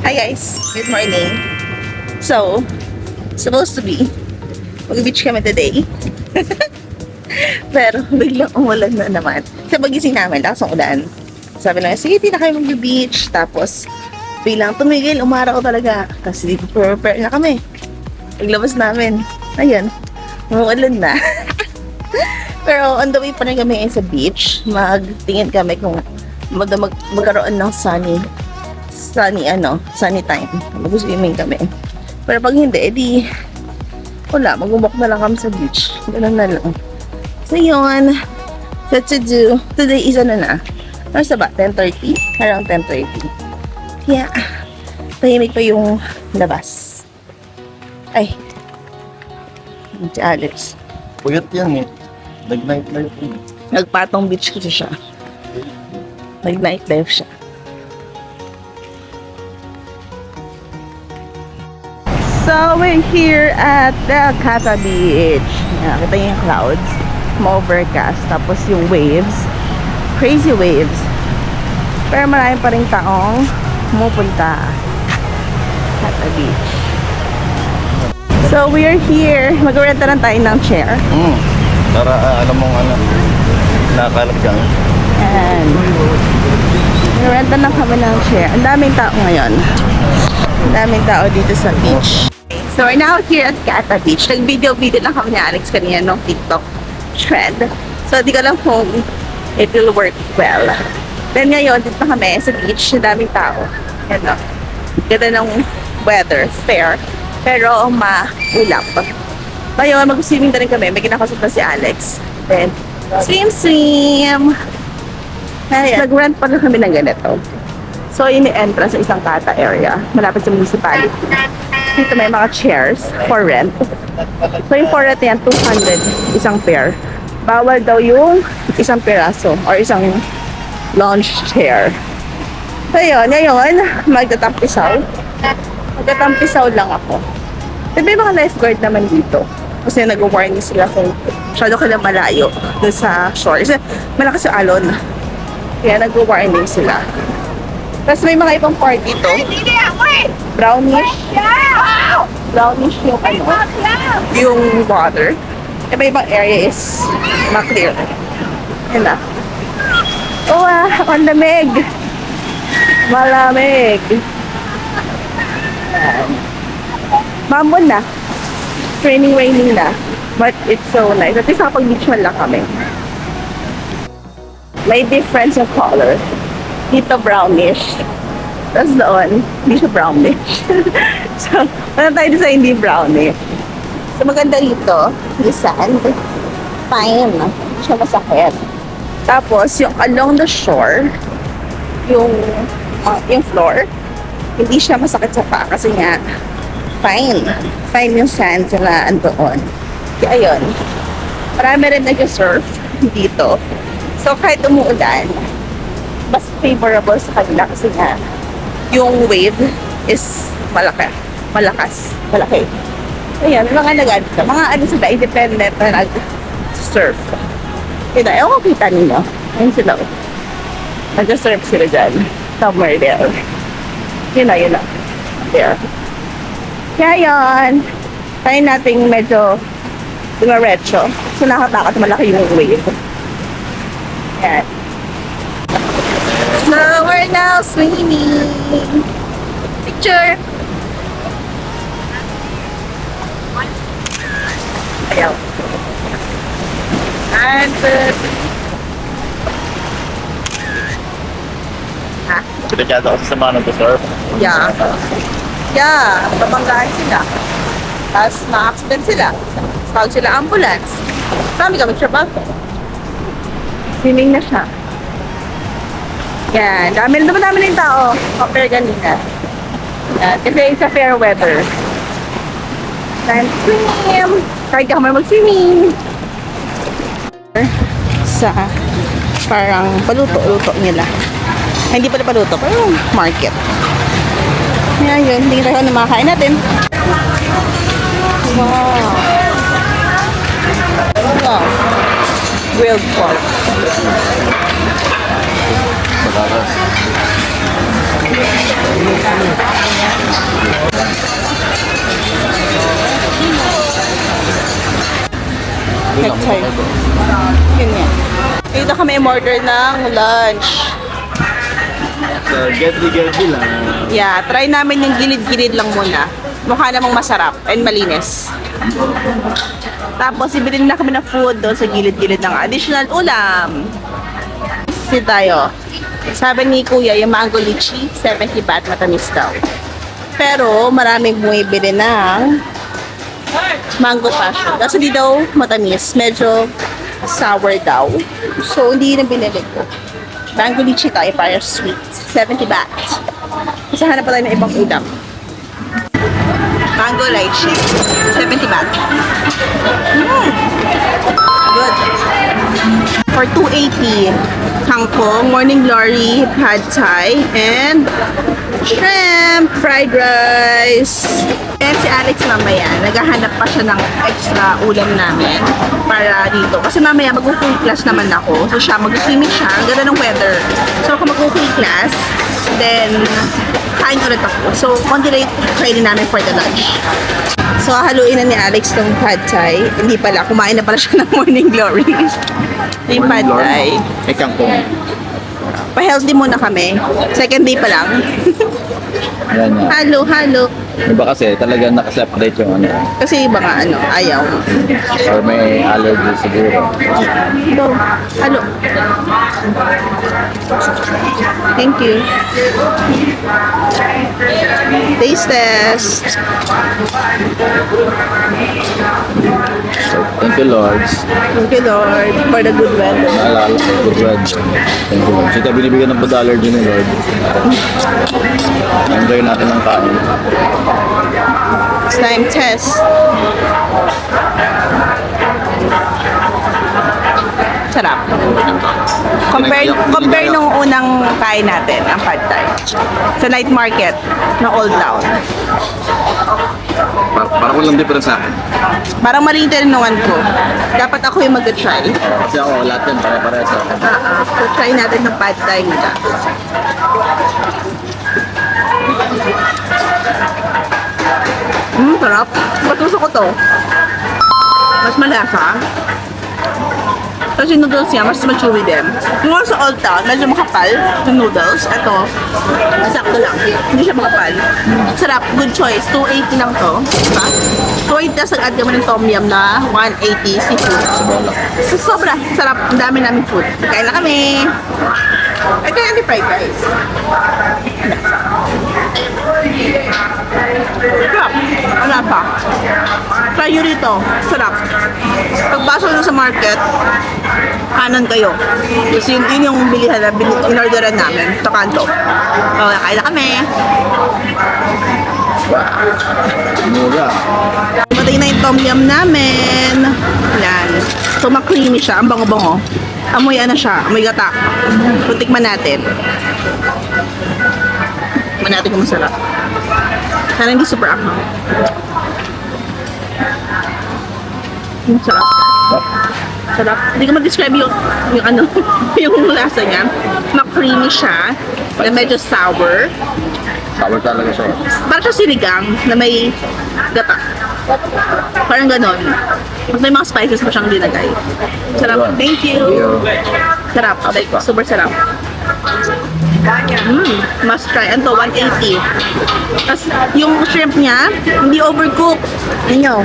Hi guys, good morning. So, supposed to be mag-beach kami today. Pero biglang umulan na naman. Sa pagising namin, lakas ng ulan. Sabi lang, sige, di na kayo mag-beach. Tapos, biglang tumigil, umaraw talaga. Kasi di prepare na kami. Paglabas namin, ayun, umulan na. Pero on the way pa rin kami sa beach. Magtingin kami kung magkaroon ng sunny time. Mag-swimming kami. Pero pag hindi, edi wala, mag-walk na lang kami sa beach. Ganun na lang. So yun, what to do. Today is ano na? Ano sa ba? 10:30? Around 10:30. Kaya, tahimik pa yung labas. Ay. Si Alex. Puyat yan eh. Nag-nightlife yun. Nagpatong beach kasi siya. Nag-nightlife siya. So, we're here at the Kata Beach. Nakita niyo yung clouds. Ma-overcast. Tapos yung waves. Crazy waves. Pero marami pa rin taong pumupunta. Kata Beach. So, we are here. Mag-renta lang tayo ng chair. Para alam mong nakakalap dyan. And renta na kami ng chair. Ang daming tao ngayon. Ang daming tao dito sa beach. So we're now here at Kata Beach. Nag-video lang kami ni Alex kanina ng TikTok trend. So di ko lang kung it will work well. Then ngayon, dito na kami sa beach. Ang daming tao. Yan o. Ganda ng weather. Fair. Pero maulap. Ngayon, mag-swimming na rin kami. May kinakasot na si Alex. Then, swim! Ayan. Nag-rent pa rin kami ng ganito. So, yun yung entrance sa isang Kata area. Malapit sa municipality. Dito may mga chairs for rent. So, yung for rent yan, 200 isang pair. Bawal daw yung isang piraso or isang lounge chair. So, yun. Ngayon, magtatampisaw. Magtatampisaw lang ako. Then, may mga lifeguard naman dito. Kasi nag-warning sila kung masyado ka lang malayo dun sa shore. Kasi malakas yung alon. Kaya nag-warning sila. Tapos may mga ibang part dito. Brownish. Brownish yung yung water. Iba ibang area is ma-clear. Yan na. Oh, ang lamig. Malamig. Mamon na. Raining na. But it's so nice. At least nakapag-beach man lang kami. May difference of color. Dito brownish. Tapos doon, hindi siya brownish. So, wala tayo sa hindi brownish. So, maganda dito, yung sand. Fine. Hindi siya masakit. Tapos, yung along the shore, yung floor, hindi siya masakit sa paa kasi nga, fine. Fine yung sand na andoon. Kaya ayun, marami rin nag-surf dito. So kahit umuulan, mas favorable sa kanila kasi nga yung wave is malakas. Ayan, mga sila independent na nag-surf. Kita, ewan ko kita ninyo. Ayun sila. Nag-surf sila dyan. Somewhere there. Yun na. There. Kaya yun, tayo nating medyo dumaretso. So nakatakot, malaki yung wave. Yan. So we're now swimming. Picture. Ayaw. And Pinadyado ako sa mga nag-surf. yeah. Yeah, babanggahan sila. Tapos na-accident sila. Tawag sila ambulance. Marami kami trabaho. Swimming na siya. Yan, dami na yung tao. Compare kanina. Yan, kasi sa fair weather. Time swim! Kahit ka kami mag-swimming. Sa parang paluto-luto nila. Ay, hindi pala paluto, pero market. Yan yun, hindi tayo na makakain natin. Wow. Wow. Grilled pork. Malakas. Thai. Yun yan. Dito kami order ng lunch. So, get-the lang. Yeah, try namin yung gilid-gilid lang muna. Mukha namang masarap and malinis. Tapos, ibili na kami ng food doon sa gilid-gilid ng additional ulam. Sit tayo. Sabi ni Kuya, yung mango lychee, 70 baht, matamis daw. Pero, maraming bumibili ng mango passion. Kasi hindi daw matamis. Medyo sour daw. So, hindi na binili ko. Mango lychee tayo para sweet. 70 baht. Kasi hanap pa tayo ng ibang ulam. Mango lychee. 70 baht. Good. For 280, kangkong, morning glory, pad thai, and shrimp, fried rice. And si Alex mamaya, naghahanap pa siya ng extra ulam namin para dito. Kasi mamaya mag-full class naman ako. So siya, mag-swimming siya. Ang ganda ng weather. So ako mag-full class, then kain ulit ako. So, konti lang kainin namin for the lunch. So, haluin na ni Alex ng pad thai. Hindi pala, kumain na pala siya ng morning glory. Yung pad thai. May kangkong. Pa-healthy muna kami. Second day pa lang. Yan yan. Halo. Iba kasi talagang nakaseparate yung ano. Kasi iba nga ayaw. Or may allergy siguro. Go. Halo. Thank you. Taste test. Thank you, Lord. Thank you, Lord, for the good weather. Naalala ko, good Lord. Thank you, Lord. Sita binibigyan ng food allergy ni Lord. Enjoy natin ang kain. It's time test. Sarap. Compare nung unang kain natin, ang pad thai. Sa night market ng Old Town. Parang walang difference sa akin. Parang mali yung tinanungan ko. Dapat ako yung mag-try. Kasi ako, lahat yan pare-pareha sa akin. So, try natin ng pad thai nila. Sarap. Mas gusto ko to. Mas malasa. Kasi yung noodles niya, mas chewy din. Yung sa Old Town, medyo makapal yung noodles. Ito, sakto lang. Hindi siya makapal. Sarap. Good choice. 280 lang to. Diba? 280 tas nag-add kami ng tom yum na 180 seafood. So, sobra. Sarap. Ang dami namin food. Kain na kami. Ay, kaya hindi fried rice. Sarap. Wala pa. Try nyo dito. Sarap. Pagpasok nyo sa market, kanan kayo. Kasi yun yung bilihan na in-orderan namin sa kanto. O, kain na kami. Mura. Matay na yung tom yum namin. Yan. So, ma-creamy siya. Ang bango-bango. Amoy ano siya. Amoy gata. So, tikman natin. Tikman natin kung masarap. Sana hindi super ako. Sarap. Sarap. Hindi ko ma-describe yung ano, yung lasa niya. Ma-creamy siya. Na medyo sour. Sour talaga siya. Parang siya sinigang na may gata. Parang ganon. Mas may mga spices pa siyang dinagay. Sarap. Thank you. Sarap. Like, super sarap. Must try. Ito, 180. Tapos, yung shrimp niya, hindi overcooked. Yan nyo.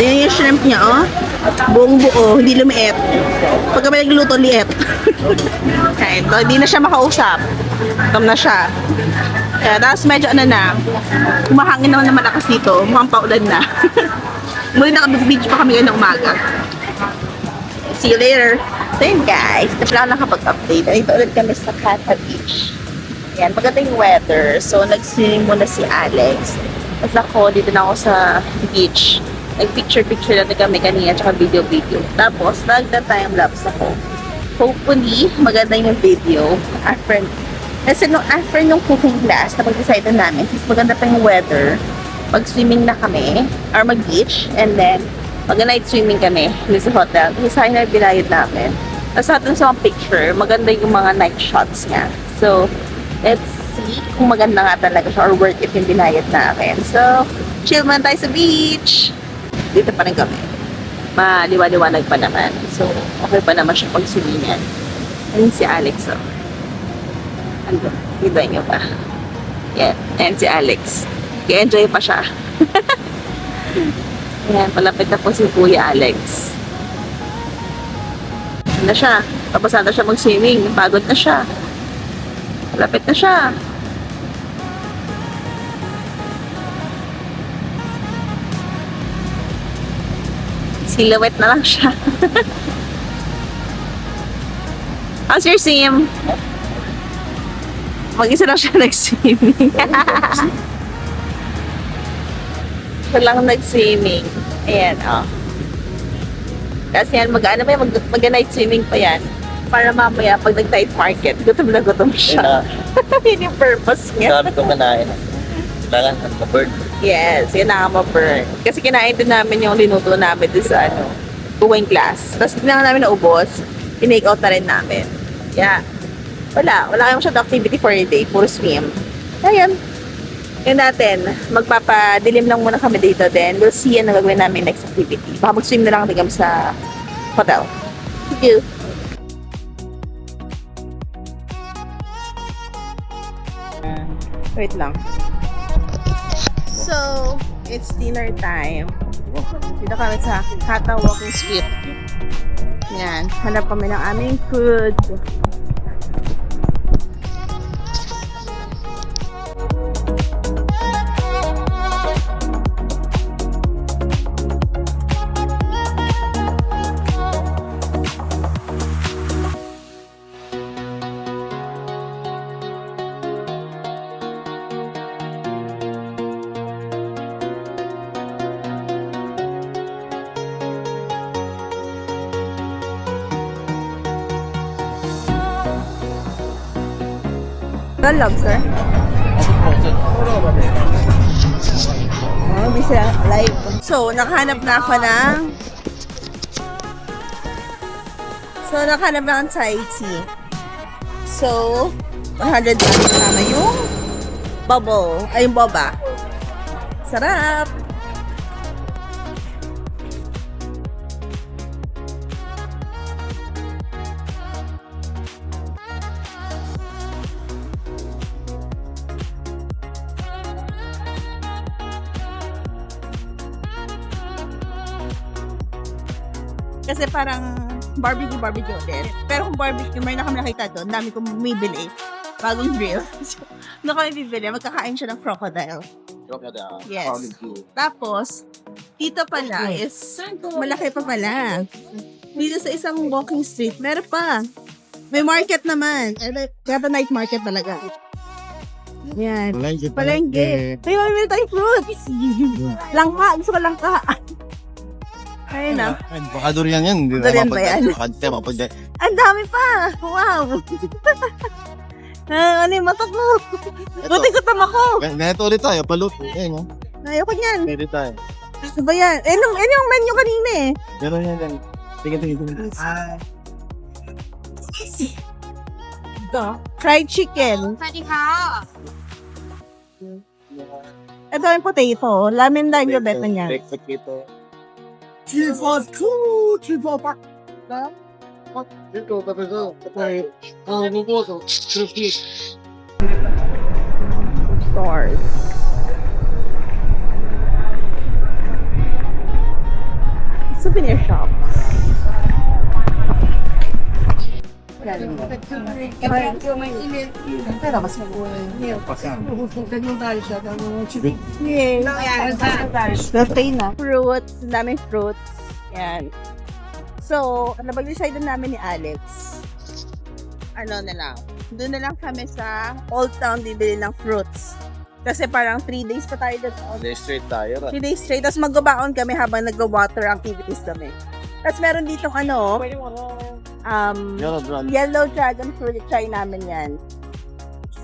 Yan yung shrimp niya, oh. Buong buo, hindi lumiit. Pagka may nagluto, liit. Kaya ito, hindi na siya makausap. Tom na siya. Kaya, tapos medyo ano na, kumahangin naman na malakas dito. Mukhang paulan na. Muli nakabig-beach pa kami ngayon ng umaga. See you later. So yun guys, ito lang nakapag-update. Ito ulit kami sa Kata Beach. Yan, maganda yung weather. So nag-swimming muna si Alex. Tapos ako, dito na ako sa beach. Nag-picture-picture natin kami kanina, tsaka video-video. Tapos, nagta-time-lapse ako. Hopefully, maganda yung video. Kasi after nung cooking class, napag-decide na namin, since maganda pa yung weather, mag-swimming na kami, or mag-beach, and then, mag-night swimming kami sa hotel. Kasi sa akin na binayad namin. Tapos natin sa mga picture, maganda yung mga night shots niya. So, let's see kung maganda nga talaga siya or worth it yung binayad namin. So, chill man tayo sa beach. Dito pa rin kami. maliwaliwanag pa naman. So, okay pa naman siya pag sumingan. Ayun si Alex, oh. Ano? Kita niyo pa. Yan. Ayan si Alex. I-enjoy pa siya. Ayan, palapit na po si Kuya Alex. Ano na siya? Tapos na siya mag-swimming. Pagod na siya. Palapit na siya. Silhouette na lang siya. How's your sim? Mag-isa lang siya nag-swimming. Siya lang nag-swimming. Ayan, oh. Kasi yan, mag-night swimming pa yan. Para mamaya, pag nag-night market, gutom na gutom siya. Yun yung purpose niya. Sabi ko kanain. Kailangan mag-burn. Yes, kailangan ma-burn. Kasi kinain din namin yung linuto namin doon sa buwing class. Tapos hindi na namin naubos, pinake out na rin namin. Yeah. Wala kayong masyadong activity for a day. Puro swim. Ayan. Yun natin, magpapadilim lang muna kami dito. Then, we'll see ano gagawin namin next activity. Baka mag-swim na lang kami sa hotel. Thank you. Wait lang. So, it's dinner time. Dito kami sa Kata Walking Street. Yan. Hanap kami ng aming food. Well, lobster. Oh, bisa live. So, nakahanap na ako ng nakahanap na ng Thai tea. So, 100 lang kasama yung bubble, ay yung boba. Sarap! Kasi parang barbecue din. Pero kung barbecue, may na kami nakita doon, dami kong bumibili. Bagong grill. So, na kami bibili, magkakain siya ng crocodile. Yes. Tapos, dito pala is, malaki pa pala. Dito sa isang walking street, meron pa. May market naman. Kaya night market talaga. Yan. Palengke. Ay, mamimili tayong fruits. Langka. Gusto ko langka. Ayun na. Baka durian yan. Durian ba yan? Ang dami pa! Wow! Ano yung matok mo? Buti ko tama ko! Ganito ulit tayo, paluto. Ayun, Ayoko niyan. pwede tayo. Ano ba yan? Yung menu kanina eh. Meron yan lang. Tingin. Ito. Fried chicken. Ito yung potato. Lamin lang yung beta niya. Breakfast ito. 去发出去发发，啊，这个这个对，如果说吃屁。 Stores. Souvenir shop. Birthday na. Fruits. Daming fruits. Yan. So, napag-decide namin ni Alex. Ano na lang. Doon na lang kami sa Old Town bibili ng fruits. Kasi parang 3 days pa tayo doon. 3 days straight tayo. 3 days straight. Tapos magbabaon kami habang nag-water activities kami. Tapos meron dito yellow dragon fruit. Try namin yan.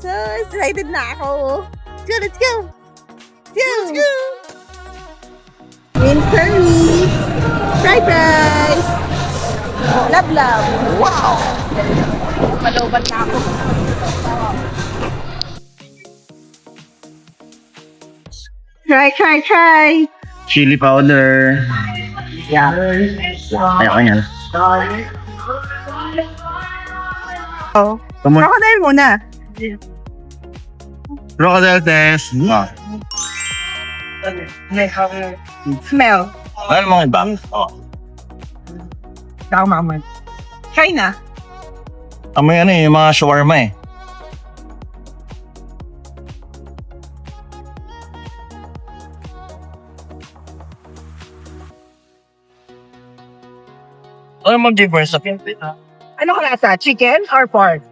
So, excited na ako. Let's go! Let's go! Green curry! Fried rice! Love! Wow! Maloban na ako. Try! Chili powder. Ayaw yan. Oh. Come on. Crocodile muna. Crocodile test. Smell. Ano mga iba? Tama. China. Amoy ano yung mga shawarma eh. Ano mag-difference sa Ano kalasa? Chicken or pork?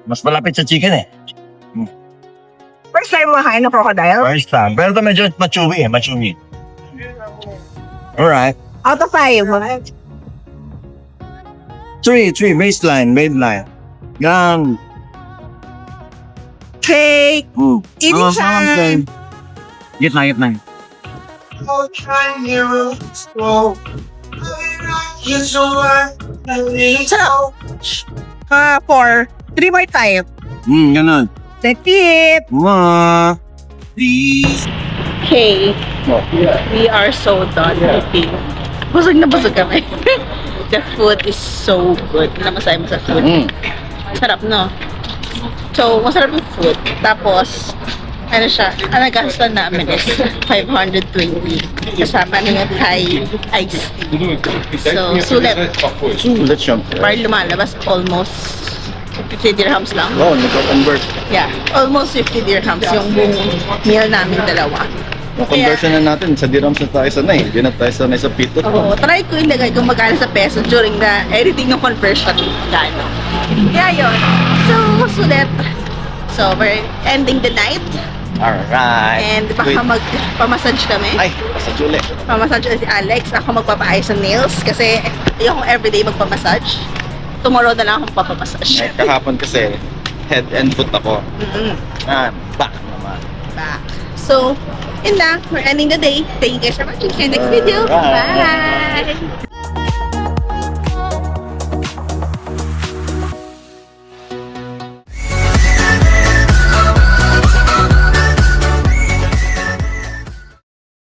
Mas malapit sa chicken eh. First time makain ng crocodile? First time. Pero ito medyo machewy eh. Machewy. Alright. Out of 5. 3. Baseline. Yan. Cake. Eating time. Gitna. Sarap. 4. 3.5. Ganun. That's it. Okay. We are so done eating. Busog na busog kami. The food is so good. Namasaya mo sa food. Sarap, no? So, masarap yung food. Tapos, ano siya, ang nagastan namin is 520. Kasama na yung Thai iced tea. So, sulit. Sulit siya. Parang lumalabas almost 50 dirhams lang. Wow, nagka-convert. Yeah, almost 50 dirhams yung buong meal namin dalawa. Yung conversion na natin, sa dirhams na tayo sanay. Hindi na tayo sanay sa pito. Oo, try ko ilagay kung magkano sa peso during the editing ng conversion. Gano. Kaya yun. So, sulit. So, we're ending the night. Alright. And baka magpamassage kami. Ay, sa Julie. Pamassage si Alex. Ako magpapaayos ng nails kasi ayokong everyday magpamassage. Tomorrow na lang akong papamassage. Ay, kahapon kasi, head and foot ako. Back naman. Back. So, yun lang. We're ending the day. Thank you guys for watching. See you next video. Bye. Bye!